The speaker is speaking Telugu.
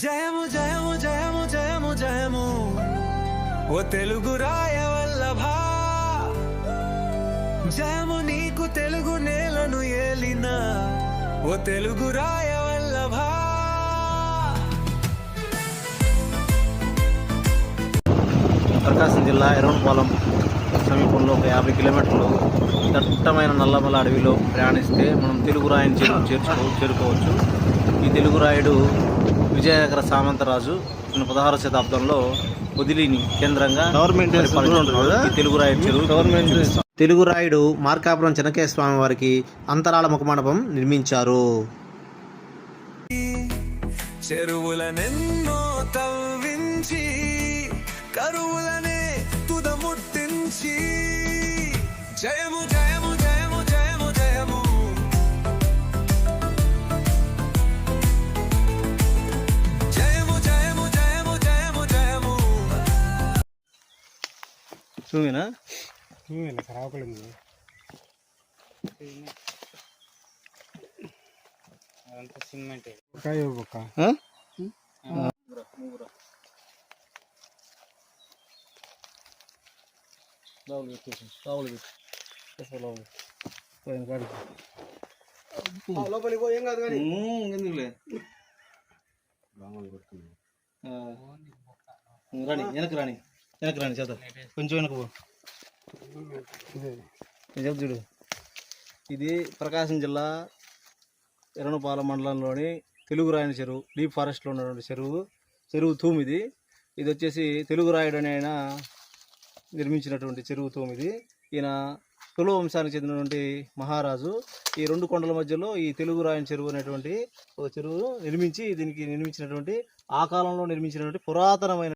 జయము జయము జయము జయము జయము ఓ తెలుగు రాయ వల్లభా, జయము నీకు తెలుగు నేలను ఏలిన ఓ తెలుగు రాయ వల్లభా. ప్రకాశం జిల్లా ఎర్రవనపాలెం సమీపంలో ఒక 50 కిలోమీటర్లు దట్టమైన నల్లమల అడవిలో ప్రయాణిస్తే మనం తెలుగు రాయిని చేరుకోవచ్చు. ఈ తెలుగు రాయుడు విజయనగర సామంతరాజు 16వ శతాబ్దంలో వదిలిని కేంద్రంగా తెలుగు రాయుడు చెరువు తెలుగు రాయుడు మార్కాపురం చెన్నకేశ్వర స్వామి వారికి అంతరాళ ముఖమండపం నిర్మించారు. చెరువులనెన్నో తవ్వించి కరువులనే తుదముట్టించి జయము జయము జయము జయము జయము జయము జయము జయము జయము జయము. చూమేనా సరాకులుంది అదంతా సిమెంట్ బొక్క లోపలికి పో, ఏం కాదు కానీ ఎందుకులే రాణి వెనక్కి రాణి చేద్దాం కొంచెం వెనక పో. చెప్తా చూడు, ఇది ప్రకాశం జిల్లా ఎర్రవనపాలెం మండలంలోని తెలుగు రాయని చెరువు, డీప్ ఫారెస్ట్లో ఉన్నటువంటి చెరువు తూము ఇది. ఇది వచ్చేసి తెలుగు రాయుడు అని ఆయన నిర్మించినటువంటి చెరువు తూము ఇది. ఈయన తులు వంశానికి చెందినటువంటి మహారాజు ఈ రెండు కొండల మధ్యలో ఈ తెలుగు రాయని చెరువు అనేటువంటి ఒక చెరువు నిర్మించినటువంటి ఆ కాలంలో నిర్మించినటువంటి పురాతనమైన